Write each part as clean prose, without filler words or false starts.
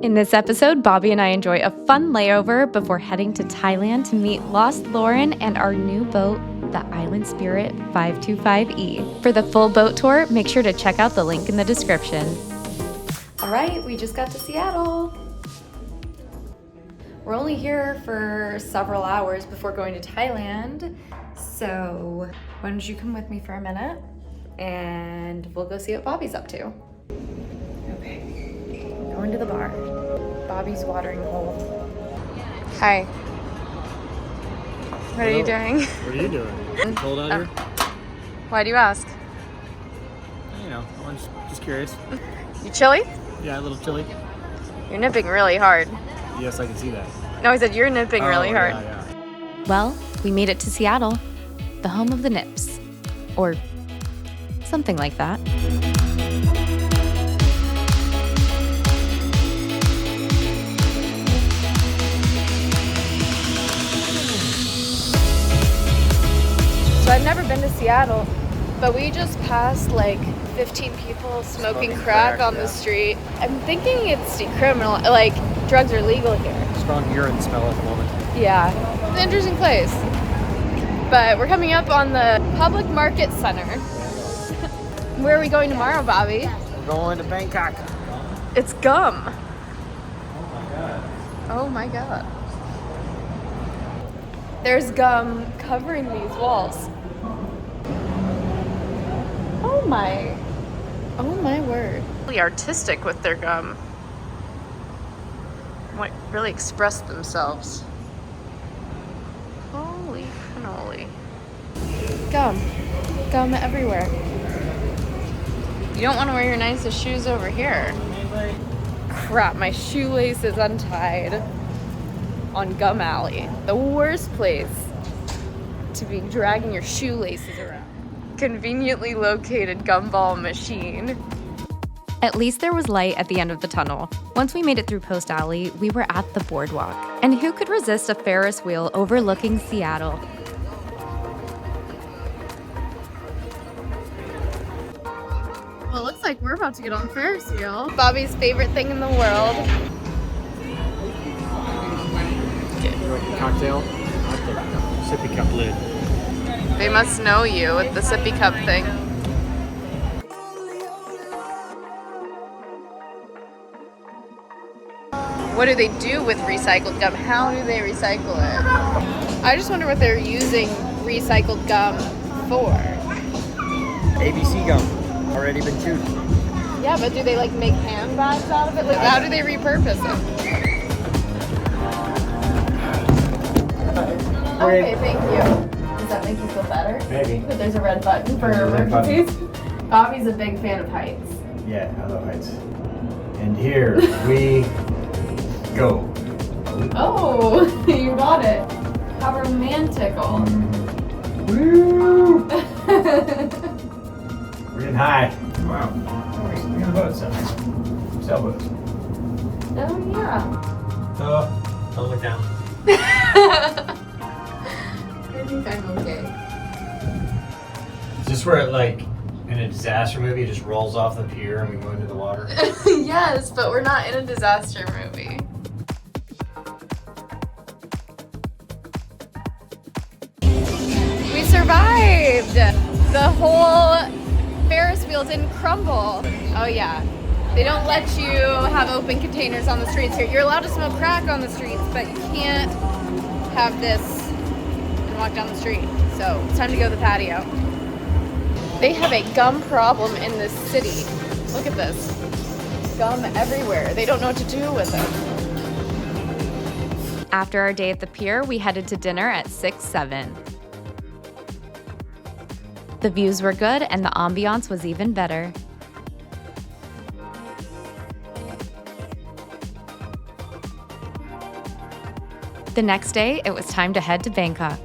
In this episode, Bobby and I enjoy a fun layover before heading to Thailand to meet Lost Lauren and our new boat, the Island Spirit 525E. For the full boat tour, make sure to check out the link in the description. All right, we just got to Seattle. We're only here for several hours before going to Thailand, so why don't you come with me for a minute and we'll go see what Bobby's up to. Okay, going to the bar. Bobby's watering hole. Hi. What are you doing? What are you doing? Cold out here? Why do you ask? You know, I'm just curious. You chilly? Yeah, a little chilly. You're nipping really hard. Yes, I can see that. No, I said you're nipping really hard. Yeah. Well, we made it to Seattle, the home of the nips. Or something like that. So I've never been to Seattle, but we just passed like 15 people smoking crack on the street. I'm thinking it's decriminal, like drugs are legal here. Strong urine smell at the moment. Yeah, it's an interesting place. But we're coming up on the Public Market Center. Where are we going tomorrow, Bobby? We're going to Bangkok. It's gum. Oh my god. Oh my god. There's gum covering these walls. Oh my word. Really artistic with their gum. Like really express themselves. Holy cannoli. Gum everywhere. You don't want to wear your nicest shoes over here. Crap, my shoelace is untied on Gum Alley. The worst place to be dragging your shoelaces around. Conveniently located gumball machine. At least there was light at the end of the tunnel. Once we made it through Post Alley, we were at the boardwalk. And who could resist a Ferris wheel overlooking Seattle? Well, it looks like we're about to get on the Ferris wheel. Bobby's favorite thing in the world. Cocktail. Sippy cup lid. They must know you with the sippy cup thing. What do they do with recycled gum? How do they recycle it? I just wonder what they're using recycled gum for. ABC gum. Already been chewed. Yeah, but do they like make handbags out of it? Like, how do they repurpose it? Okay, thank you. Does that make you feel better? Maybe. But there's a red button for There's a red button. emergencies. Bobby's a big fan of heights. Yeah, I love heights. And here we go. Oh, you got it. How romantical. Woo! We're getting high. Wow. We're gonna boat something. Sailboats. Oh, yeah. Oh, don't look down. I think I'm okay. Is this where it, like, in a disaster movie, it just rolls off the pier and we go into the water? Yes, but we're not in a disaster movie. We survived! The whole Ferris wheel didn't crumble. Oh yeah. They don't let you have open containers on the streets here. You're allowed to smoke crack on the streets, but you can't have this and walk down the street. So it's time to go to the patio. They have a gum problem in this city. Look at this. Gum everywhere. They don't know what to do with it. After our day at the pier, we headed to dinner at 6-7. The views were good and the ambiance was even better. The next day, it was time to head to Bangkok.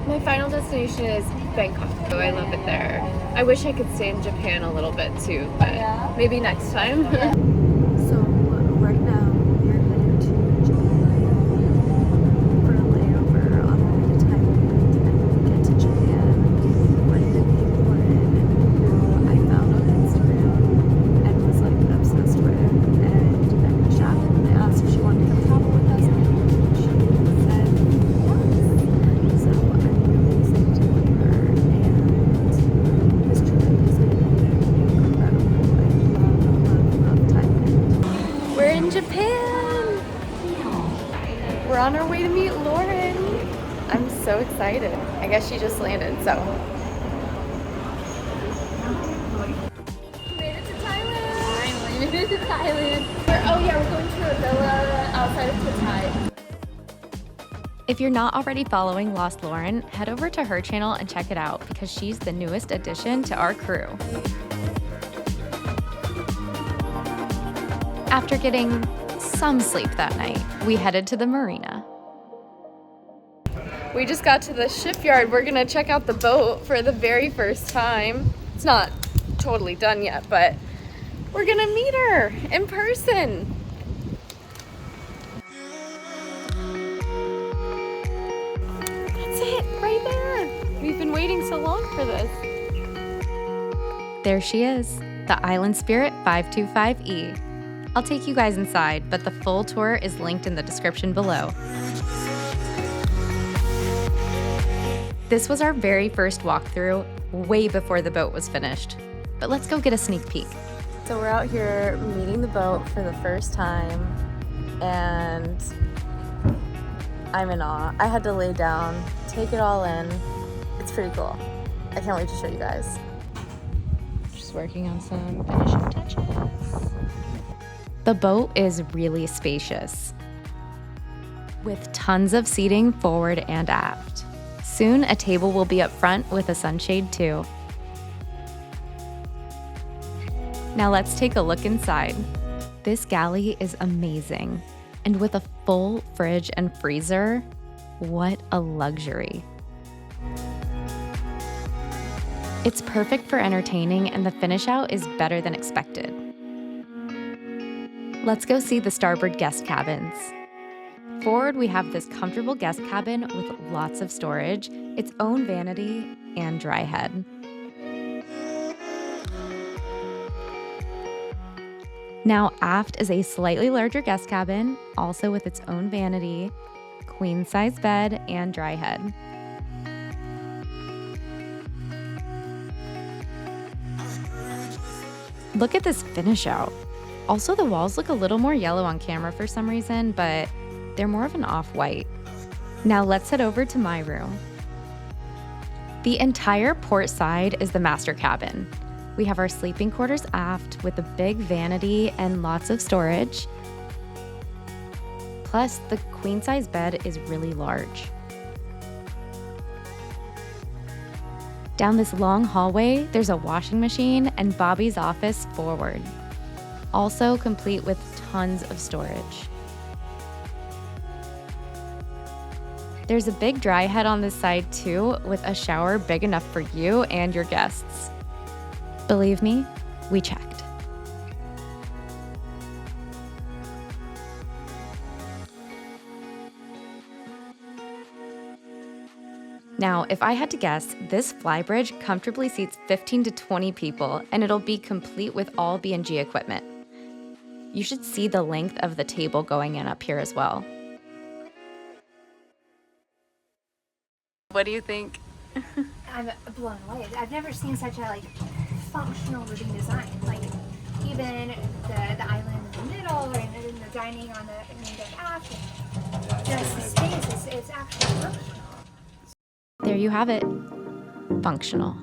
My final destination is Bangkok. Oh, I love it there. I wish I could stay in Japan a little bit too, but maybe next time. So right now we're headed to Japan. We're on our way to meet Lauren. I'm so excited. I guess she just landed, so. We made it to Thailand. Finally, we made it to Thailand. Oh yeah, we're going to a villa outside of Pattaya. If you're not already following Lost Lauren, head over to her channel and check it out because she's the newest addition to our crew. After getting some sleep that night, we headed to the marina. We just got to the shipyard. We're gonna check out the boat for the very first time. It's not totally done yet, but we're gonna meet her in person. That's it, right there. We've been waiting so long for this. There she is, the Island Spirit 525E. I'll take you guys inside, but the full tour is linked in the description below. This was our very first walkthrough, way before the boat was finished. But let's go get a sneak peek. So we're out here meeting the boat for the first time, and I'm in awe. I had to lay down, take it all in. It's pretty cool. I can't wait to show you guys. Just working on some finishing touches. The boat is really spacious, with tons of seating forward and aft. Soon, a table will be up front with a sunshade too. Now let's take a look inside. This galley is amazing, and with a full fridge and freezer, what a luxury. It's perfect for entertaining, and the finish out is better than expected. Let's go see the starboard guest cabins. Forward, we have this comfortable guest cabin with lots of storage, its own vanity, and dry head. Now, aft is a slightly larger guest cabin, also with its own vanity, queen-size bed, and dry head. Look at this finish out. Also, the walls look a little more yellow on camera for some reason, but they're more of an off-white. Now let's head over to my room. The entire port side is the master cabin. We have our sleeping quarters aft with a big vanity and lots of storage. Plus, the queen-size bed is really large. Down this long hallway, there's a washing machine and Bobby's office forward. Also complete with tons of storage. There's a big dry head on this side too, with a shower big enough for you and your guests. Believe me, we checked. Now, if I had to guess, this flybridge comfortably seats 15 to 20 people, and it'll be complete with all B&G equipment. You should see the length of the table going in up here as well. What do you think? I'm blown away. I've never seen such a functional living design. Even the island in the middle and the dining on the main deck aft. Just the space, it's actually functional. There you have it. Functional.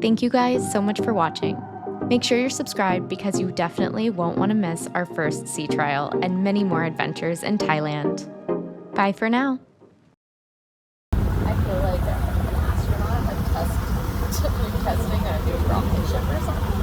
Thank you guys so much for watching. Make sure you're subscribed because you definitely won't want to miss our first sea trial and many more adventures in Thailand. Bye for now. I feel like an astronaut, testing a new rocket ship or something.